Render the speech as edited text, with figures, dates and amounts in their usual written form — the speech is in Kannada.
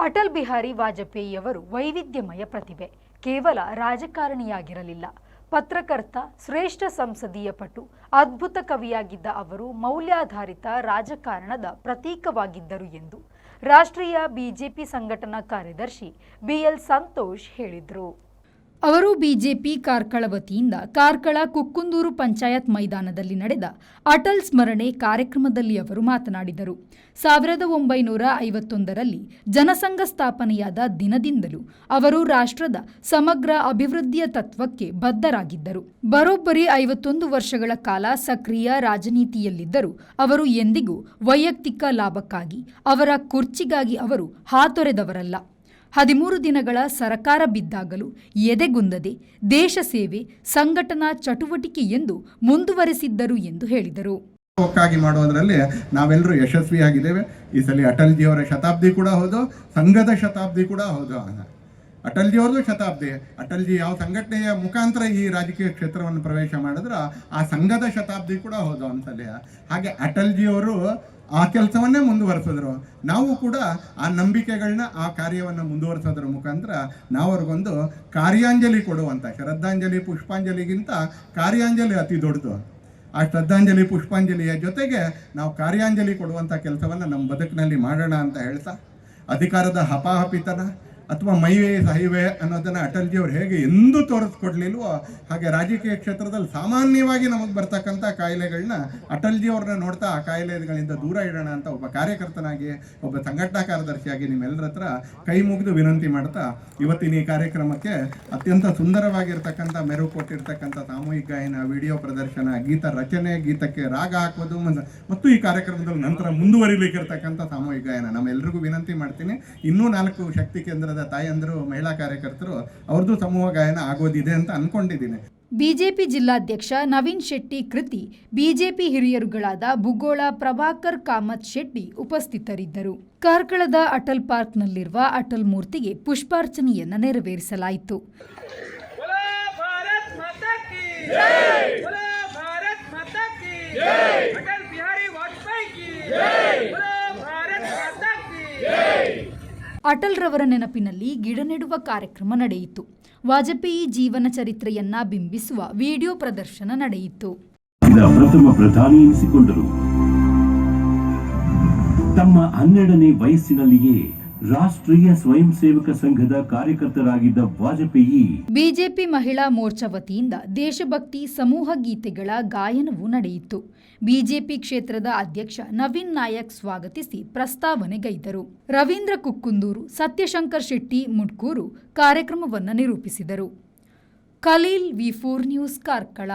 ಅಟಲ್ ಬಿಹಾರಿ ವಾಜಪೇಯಿಯವರು ವೈವಿಧ್ಯಮಯ ಪ್ರತಿಭೆ. ಕೇವಲ ರಾಜಕಾರಣಿಯಾಗಿರಲಿಲ್ಲ, ಪತ್ರಕರ್ತ, ಶ್ರೇಷ್ಠ ಸಂಸದೀಯ ಪಟು, ಅದ್ಭುತ ಕವಿಯಾಗಿದ್ದ ಅವರು ಮೌಲ್ಯಾಧಾರಿತ ರಾಜಕಾರಣದ ಪ್ರತೀಕವಾಗಿದ್ದರು ಎಂದು ರಾಷ್ಟ್ರೀಯ ಬಿಜೆಪಿ ಸಂಘಟನಾ ಕಾರ್ಯದರ್ಶಿ ಬಿಎಲ್ ಸಂತೋಷ್ ಹೇಳಿದರು. ಅವರು ಬಿಜೆಪಿ ಕಾರ್ಕಳ ವತಿಯಿಂದ ಕಾರ್ಕಳ ಕುಕ್ಕುಂದೂರು ಪಂಚಾಯತ್ ಮೈದಾನದಲ್ಲಿ ನಡೆದ ಅಟಲ್ ಸ್ಮರಣೆ ಕಾರ್ಯಕ್ರಮದಲ್ಲಿ ಅವರು ಮಾತನಾಡಿದರು. 1951ರಲ್ಲಿ ಜನಸಂಘ ಸ್ಥಾಪನೆಯಾದ ದಿನದಿಂದಲೂ ಅವರು ರಾಷ್ಟ್ರದ ಸಮಗ್ರ ಅಭಿವೃದ್ಧಿಯ ತತ್ವಕ್ಕೆ ಬದ್ಧರಾಗಿದ್ದರು. ಬರೋಬ್ಬರಿ 51 ವರ್ಷಗಳ ಕಾಲ ಸಕ್ರಿಯ ರಾಜನೀತಿಯಲ್ಲಿದ್ದರೂ ಅವರು ಎಂದಿಗೂ ವೈಯಕ್ತಿಕ ಲಾಭಕ್ಕಾಗಿ, ಅವರ ಕುರ್ಚಿಗಾಗಿ ಅವರು ಹಾತೊರೆದವರಲ್ಲ. 13 ದಿನಗಳ ಸರಕಾರ ಬಿದ್ದಾಗಲೂ ಎದೆಗುಂದದೆ ದೇಶ ಸೇವೆ, ಸಂಘಟನಾ ಚಟುವಟಿಕೆ ಎಂದು ಮುಂದುವರೆಸಿದ್ದರು ಎಂದು ಹೇಳಿದರು. ಒಕ್ಕಾಗಿ ಮಾಡುವುದರಲ್ಲಿ ನಾವೆಲ್ಲರೂ ಯಶಸ್ವಿಯಾಗಿದ್ದೇವೆ. ಈ ಸಲ ಅಟಲ್ಜಿಯವರ ಶತಾಬ್ದಿ ಕೂಡ ಹೌದು, ಸಂಘದ ಶತಾಬ್ದಿ ಕೂಡ ಹೌದು. ಅಟಲ್ಜಿಯವ್ರದ್ದು ಶತಾಬ್ದಿ. ಅಟಲ್ಜಿ ಯಾವ ಸಂಘಟನೆಯ ಮುಖಾಂತರ ಈ ರಾಜಕೀಯ ಕ್ಷೇತ್ರವನ್ನು ಪ್ರವೇಶ ಮಾಡಿದ್ರೆ ಆ ಸಂಘದ ಶತಾಬ್ದಿ ಕೂಡ ಹೌದು ಅಂತಲೇ. ಹಾಗೆ ಅಟಲ್ಜಿಯವರು ಆ ಕೆಲಸವನ್ನೇ ಮುಂದುವರೆಸಿದ್ರು. ನಾವು ಕೂಡ ಆ ನಂಬಿಕೆಗಳನ್ನ, ಆ ಕಾರ್ಯವನ್ನು ಮುಂದುವರೆಸೋದ್ರ ಮುಖಾಂತರ ನಾವು ಅವ್ರಿಗೊಂದು ಕಾರ್ಯಾಂಜಲಿ ಕೊಡುವಂಥ, ಶ್ರದ್ಧಾಂಜಲಿ ಪುಷ್ಪಾಂಜಲಿಗಿಂತ ಕಾರ್ಯಾಂಜಲಿ ಅತಿ ದೊಡ್ಡದು. ಆ ಶ್ರದ್ಧಾಂಜಲಿ ಪುಷ್ಪಾಂಜಲಿಯ ಜೊತೆಗೆ ನಾವು ಕಾರ್ಯಾಂಜಲಿ ಕೊಡುವಂಥ ಕೆಲಸವನ್ನು ನಮ್ಮ ಬದುಕಿನಲ್ಲಿ ಮಾಡೋಣ ಅಂತ ಹೇಳ್ತಾ, ಅಧಿಕಾರದ ಹಪಾಹಪಿತನ ಅಥವಾ ಮೈವೇ ಹೈವೇ ಅನ್ನೋದನ್ನು ಅಟಲ್ಜಿಯವರು ಹೇಗೆ ಎಂದೂ ತೋರಿಸ್ಕೊಡ್ಲಿಲ್ವೋ ಹಾಗೆ ರಾಜಕೀಯ ಕ್ಷೇತ್ರದಲ್ಲಿ ಸಾಮಾನ್ಯವಾಗಿ ನಮಗೆ ಬರ್ತಕ್ಕಂಥ ಕಾಯಿಲೆಗಳನ್ನ ಅಟಲ್ಜಿಯವ್ರನ್ನ ನೋಡ್ತಾ ಆ ಕಾಯಿಲೆಗಳಿಂದ ದೂರ ಇಡೋಣ ಅಂತ ಒಬ್ಬ ಕಾರ್ಯಕರ್ತನಾಗಿ, ಒಬ್ಬ ಸಂಘಟನಾ ಕಾರ್ಯದರ್ಶಿಯಾಗಿ ನಿಮ್ಮೆಲ್ಲರ ಹತ್ರ ಕೈ ಮುಗಿದು ವಿನಂತಿ ಮಾಡ್ತಾ, ಇವತ್ತಿನ ಈ ಕಾರ್ಯಕ್ರಮಕ್ಕೆ ಅತ್ಯಂತ ಸುಂದರವಾಗಿರ್ತಕ್ಕಂಥ ಮೆರುಗು ಕೊಟ್ಟಿರ್ತಕ್ಕಂಥ ಸಾಮೂಹಿಕ ಗಾಯನ, ವಿಡಿಯೋ ಪ್ರದರ್ಶನ, ಗೀತ ರಚನೆ, ಗೀತಕ್ಕೆ ರಾಗ ಹಾಕೋದು ಮತ್ತು ಈ ಕಾರ್ಯಕ್ರಮದಲ್ಲಿ ನಂತರ ಮುಂದುವರಿಲಿಕ್ಕಿರ್ತಕ್ಕಂಥ ಸಾಮೂಹಿಕ ಗಾಯನ ನಮ್ಮೆಲ್ಲರಿಗೂ ವಿನಂತಿ ಮಾಡ್ತೀನಿ. ಇನ್ನೂ 4 ಶಕ್ತಿ ಕೇಂದ್ರದ ತಾಯಂದರು, ಮಹಿಳಾ ಕಾರ್ಯಕರ್ತರು ಅವ್ರದ್ದು ಸಮೂಹ ಗಾಯನ ಆಗೋದಿದೆ ಅಂತ ಅನ್ಕೊಂಡಿದ್ದೀನಿ. ಬಿಜೆಪಿ ಜಿಲ್ಲಾಧ್ಯಕ್ಷ ನವೀನ್ ಶೆಟ್ಟಿ ಕೃತಿ, ಬಿಜೆಪಿ ಹಿರಿಯರುಗಳಾದ ಬುಗೋಳ ಪ್ರಭಾಕರ್ ಕಾಮತ್ ಶೆಟ್ಟಿ ಉಪಸ್ಥಿತರಿದ್ದರು. ಕಾರ್ಕಳದ ಅಟಲ್ ಪಾರ್ಕ್ನಲ್ಲಿರುವ ಅಟಲ್ ಮೂರ್ತಿಗೆ ಪುಷ್ಪಾರ್ಚನೆಯನ್ನು ನೆರವೇರಿಸಲಾಯಿತು. ಅಟಲ್ ರವರ ನೆನಪಿನಲ್ಲಿ ಗಿಡ ನೆಡುವ ಕಾರ್ಯಕ್ರಮ ನಡೆಯಿತು. ವಾಜಪೇಯಿ ಜೀವನ ಚರಿತ್ರೆಯನ್ನ ಬಿಂಬಿಸುವ ವಿಡಿಯೋ ಪ್ರದರ್ಶನ ನಡೆಯಿತು. ಪ್ರಥಮ ಪ್ರಧಾನಿ ಎನಿಸಿಕೊಂಡರು. ತಮ್ಮ 12ನೇ ವಯಸ್ಸಿನಲ್ಲಿಯೇ ರಾಷ್ಟ್ರೀಯ ಸ್ವಯಂ ಸೇವಕ ಸಂಘದ ಕಾರ್ಯಕರ್ತರಾಗಿದ್ದ ವಾಜಪೇಯಿ ಬಿಜೆಪಿ ಮಹಿಳಾ ಮೋರ್ಚಾ ವತಿಯಿಂದ ದೇಶಭಕ್ತಿ ಸಮೂಹ ಗೀತೆಗಳ ಗಾಯನವೂ ನಡೆಯಿತು. ಬಿಜೆಪಿ ಕ್ಷೇತ್ರದ ಅಧ್ಯಕ್ಷ ನವೀನ್ ನಾಯಕ್ ಸ್ವಾಗತಿಸಿ ಪ್ರಸ್ತಾವನೆಗೈದರು. ರವೀಂದ್ರ ಕುಕ್ಕುಂದೂರು, ಸತ್ಯಶಂಕರ್ ಶೆಟ್ಟಿ ಮುಡ್ಕೂರು ಕಾರ್ಯಕ್ರಮವನ್ನು ನಿರೂಪಿಸಿದರು. ಖಲೀಲ್, ವಿ4 ನ್ಯೂಸ್, ಕಾರ್ಕಳ.